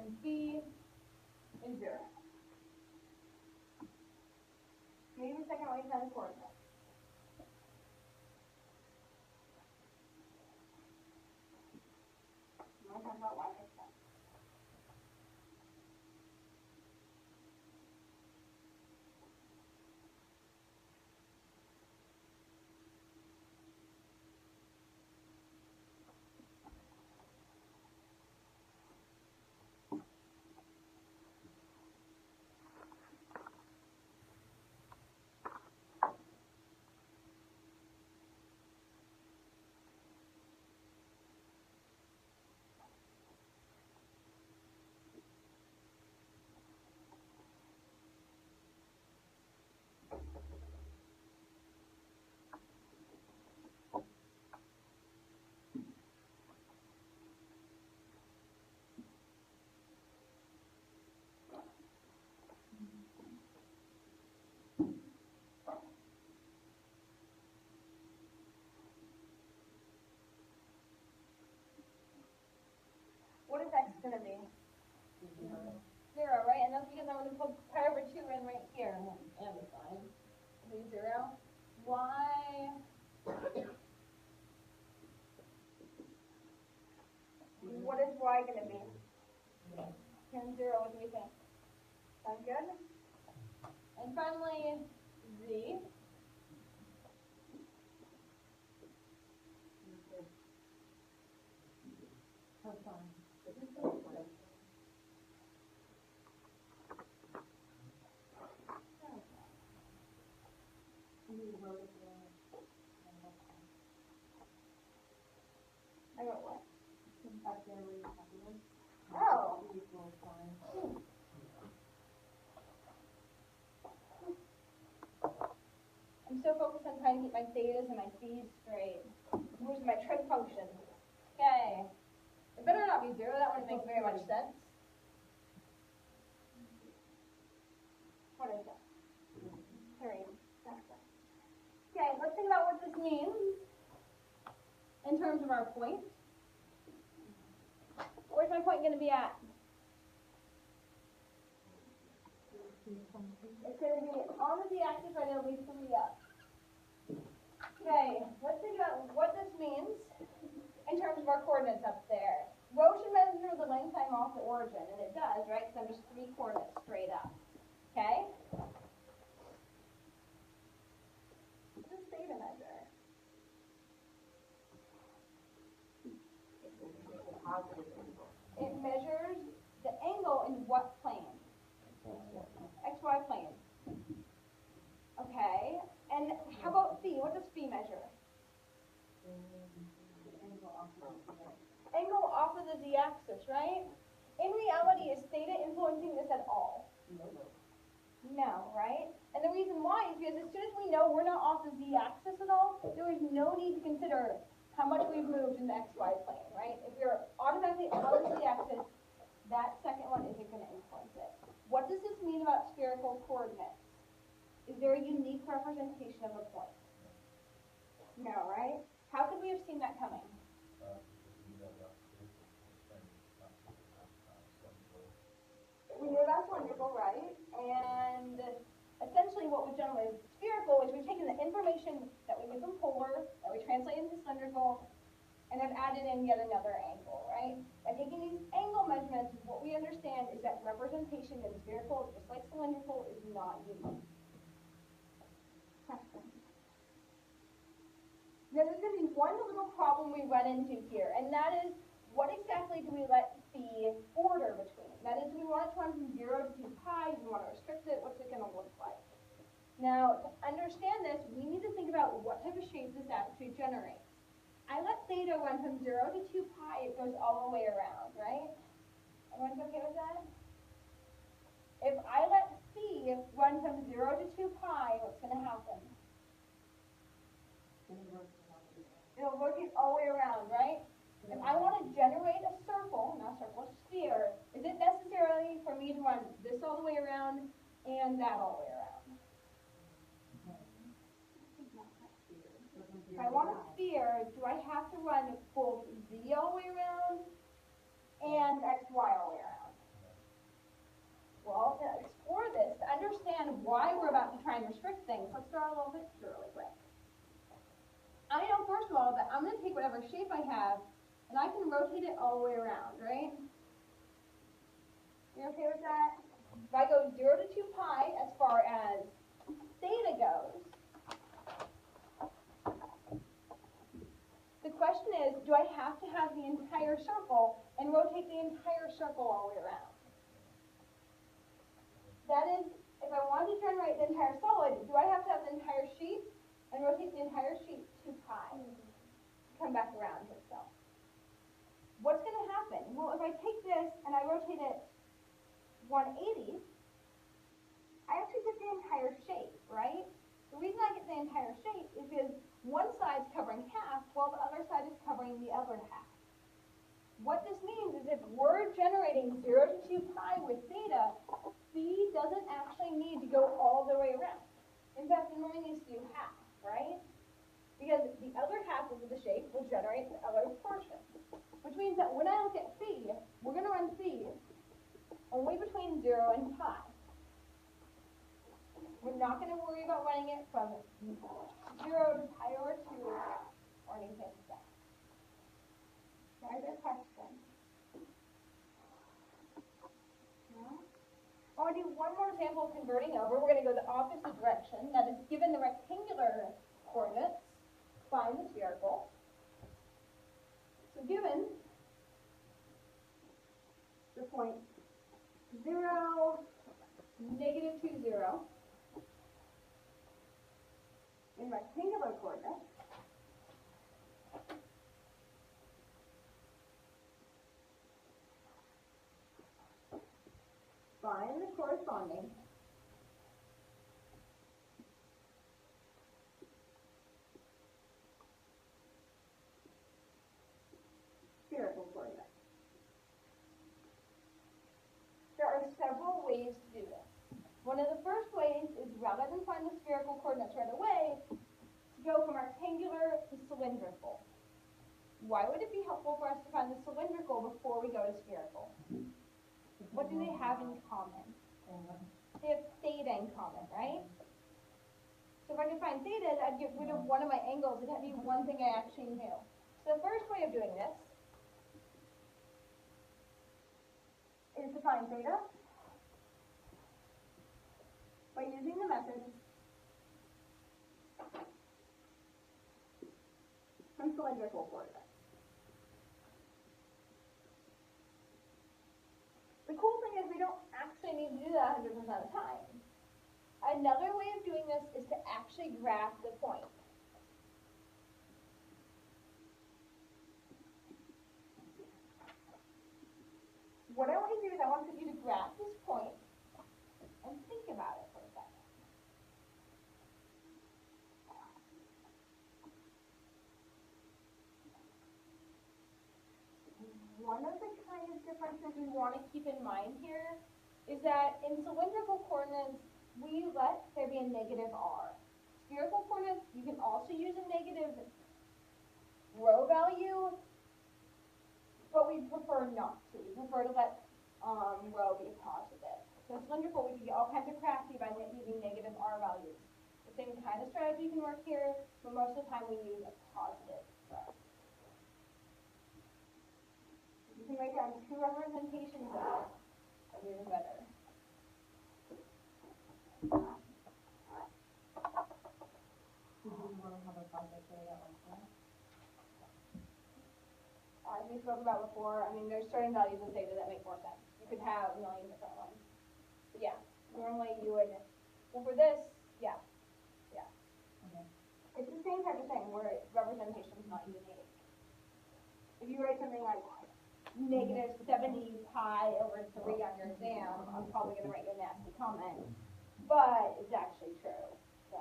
and B is 0. Maybe a second while you find the coordinates. I'm going to talk about y next time. What is x going to be? 0, right? And that's because I'm going to put pi over 2 in right here and the sign. It'll be 0. Y. What is y going to be? 10, 0. What do you think? Sound good? And finally, z. I got what? Oh. I'm so focused on trying to keep my thetas and my p's straight. Where's my trig function? Okay. It better not be 0. That wouldn't make very much sense. What is that? 3. Okay, let's think about what this means in terms of our point. Where's my point going to be at? It's going to be on the z-axis, right? It'll be 3 up. Okay, let's think about what this means in terms of our coordinates up there. Rho should measure the length time off the origin, and it does, right? Because I'm just 3 coordinates straight up. Okay? What does theta measure? It measures the angle in what plane? XY plane. Okay, and how about phi? What does phi measure? Angle off of the z-axis, right? In reality, is theta influencing this at all? No, right? And the reason why is because as soon as we know we're not off the z-axis at all, there is no need to consider how much we've moved in the xy plane, right? If we're automatically on the z-axis, that second one isn't going to influence it. What does this mean about spherical coordinates? Is there a unique representation of a point? No, right? How could we have seen that coming? We knew about cylindrical, right? And essentially what we've done with spherical is we've taken the information that we get from polar, that we translate into cylindrical, and have added in yet another angle, right? By taking these angle measurements, what we understand is that representation in spherical, just like cylindrical, is not unique. Now there's going to be one little problem we run into here, and that is, what exactly do we let the order between? That is, do we want it to run from 0 to 2 pi? Do we want to restrict it? What's it going to look like? Now, to understand this, we need to think about what type of shape this actually generates. I let theta run from 0 to 2 pi, it goes all the way around, right? Everyone's okay with that? If I let phi run from 0 to 2 pi, what's going to happen? It'll rotate all the way around, right? If I want to generate a circle, not a circle, a sphere, is it necessarily for me to run this all the way around and that all the way around? If I want a sphere, do I have to run both z all the way around and xy all the way around? try and restrict things. Let's draw a little picture really quick. I know, first of all, that I'm going to take whatever shape I have, and I can rotate it all the way around, right? You okay with that? If I go 0 to 2 pi as far as theta goes, the question is, do I have to have the entire circle and rotate the entire circle all the way around? That is, if I wanted to generate the entire solid, do I have to have the entire sheet and rotate the entire sheet 2 pi to come back around to itself? What's going to happen? Well, if I take this and I rotate it 180, I actually get the entire shape, right? The reason I get the entire shape is because one side's covering half while the other side is covering the other half. What this means is if we're generating 0 to 2 pi with theta, B doesn't actually need to go all the way around. In fact, it only needs to do half, right? Because the other half of the shape will generate the other portion. Which means that when I look at phi, we're going to run phi only between 0 and pi. We're not going to worry about running it from 0 to pi over 2 or anything like that. Are there questions? No? I want to do one more example of converting over. We're going to go the opposite direction. That is, given the rectangular coordinates, find the spherical. So given the point 0, -2, 0 in rectangular coordinates, find the corresponding spherical coordinates. There are several ways to do this. One of the first ways is, rather than find the spherical coordinates right away, to go from rectangular to cylindrical. Why would it be helpful for us to find the cylindrical before we go to spherical? What do they have in common? They have theta in common, right? So if I could find theta, I'd get rid of one of my angles. It'd be one thing I actually knew. So the first way of doing this is to find theta by using the method from cylindrical coordinates. The cool thing is we don't actually need to do that 100% of the time. Another way of doing this is to actually graph the point. What I want to do is I want you to graph this point and think about it for a second. One of the kind of differences we want to keep in mind here is that in cylindrical coordinates, we let there be a negative r. Spherical coordinates, you can also use a negative rho value, but we prefer not to. We prefer to let rho be positive. So cylindrical, we can get all kinds of crafty by using negative r values. The same kind of strategy can work here, but most of the time we use a positive rho. You can write down 2 representations of it, even better. As we spoke about before, I mean, there's certain values of theta that make more sense. You could have a million different ones. But yeah, normally you would, well for this, yeah. Okay. It's the same type of thing where representation is not unique. If you write something like -70 pi over 3 on your exam, I'm probably going to write you a nasty comment. But it's actually true. So.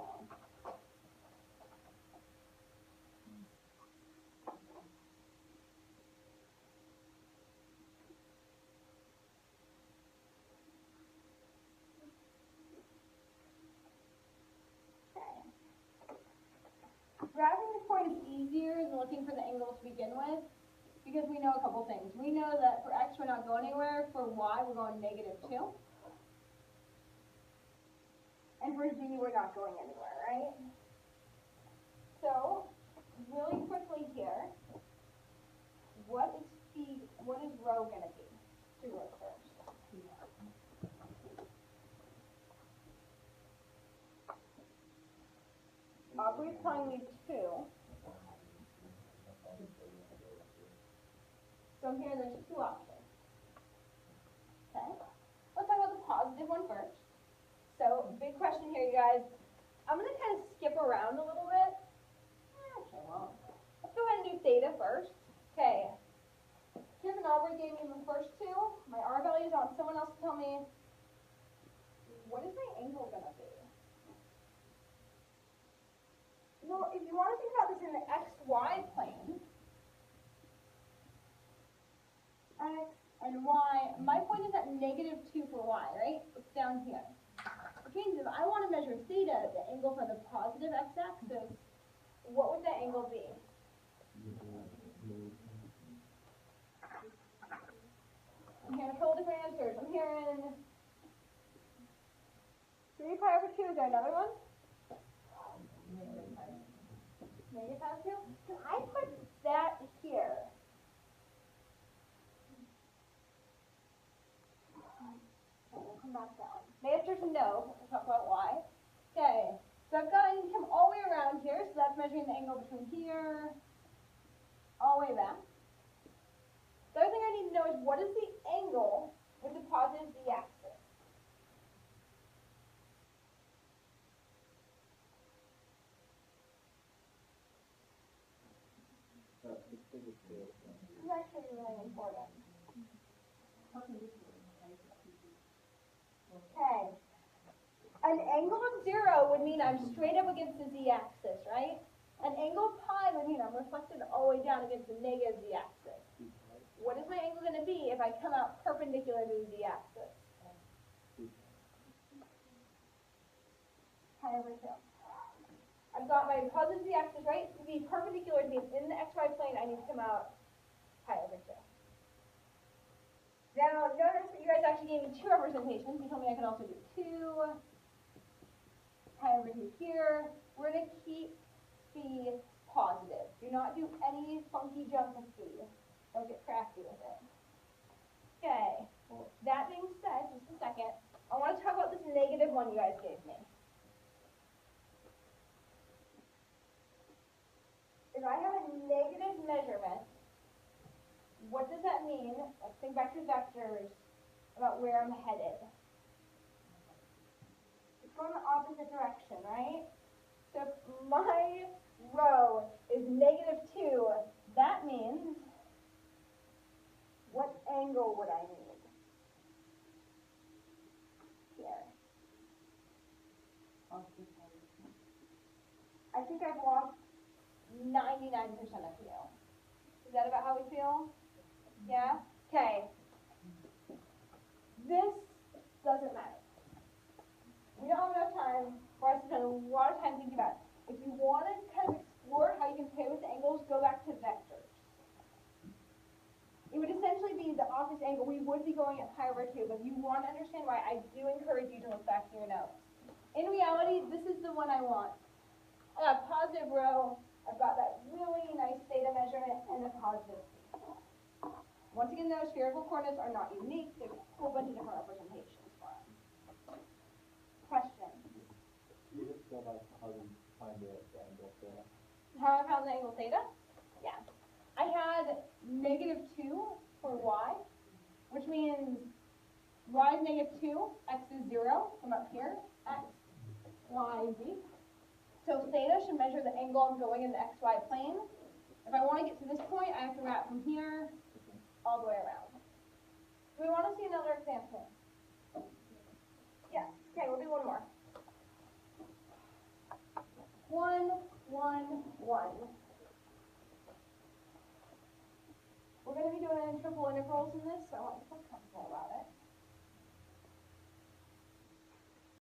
Graphing this point is easier than looking for the angle to begin with, because we know a couple things. We know that for x we're not going anywhere, for y we're going -2, and for z see we're not going anywhere, right? So, really quickly here, what is rho gonna be? Do rho first. Aubrey's telling me 2. So here there's 2 options. Okay? Let's talk about the positive one first. So, big question here, you guys. I'm going to kind of skip around a little bit. Actually, I won't. Let's go ahead and do theta first. Okay. Kim and Aubrey gave me the first 2. My R value is on. Someone else tell me, what is my angle going to be? Well, if you want to think about this in the xy plane, x and y, my point is at -2 for y, right? It's down here. Which means if I want to measure theta, the angle for the positive x-axis, what would that angle be? I'm hearing a couple different answers. I'm hearing 3 pi over 2. Is there another one? Negative pi over 2? Can I put that here? We'll come back down. The answer is no. We'll talk about why. Okay. So I've got, you can come all the way around here. So that's measuring the angle between here all the way back. The other thing I need to know is what is the angle with the positive z-axis? This is actually really important. Okay. An angle of 0 would mean I'm straight up against the z-axis, right? An angle of pi would mean I'm reflected all the way down against the negative z-axis. What is my angle going to be if I come out perpendicular to the z-axis? Pi over 2. I've got my positive z-axis, right? To be perpendicular to be in the xy plane, I need to come out pi over 2. Now, notice that you guys actually gave me 2 representations. You told me I can also do 2 pi over 2 here. We're going to keep phi positive. Do not do any funky junk with phi. Don't get crafty with it. Okay. That being said, just a second, I want to talk about this negative one you guys gave me. If I have a negative measurement, what does that mean? Let's think back to vectors about where I'm headed. It's going the opposite direction, right? So if my rho is -2, that means what angle would I need? Here. I think I've lost 99% of you. Is that about how we feel? Yeah? Okay. This doesn't matter. We don't have enough time for us to spend a lot of time thinking about it. If you want to kind of explore how you can play with the angles, go back to vectors. It would essentially be the opposite angle. We would be going at pi over 2, but if you want to understand why, I do encourage you to look back to your notes. In reality, this is the one I want. I got positive rho, I've got that really nice theta measurement, and a positive phi. Once again, those spherical coordinates are not unique. There's a whole bunch of different representations for them. Questions? You just go back to how you find the angle theta. How I found the angle theta? Yeah. I had -2 for y, which means y is -2, x is 0 from up here, x, y, z. So theta should measure the angle I'm going in the xy plane. If I want to get to this point, I have to wrap from here all the way around. Do we want to see another example? Yes. Okay, we'll do one more. 1, 1, 1. We're going to be doing triple integrals in this, so I want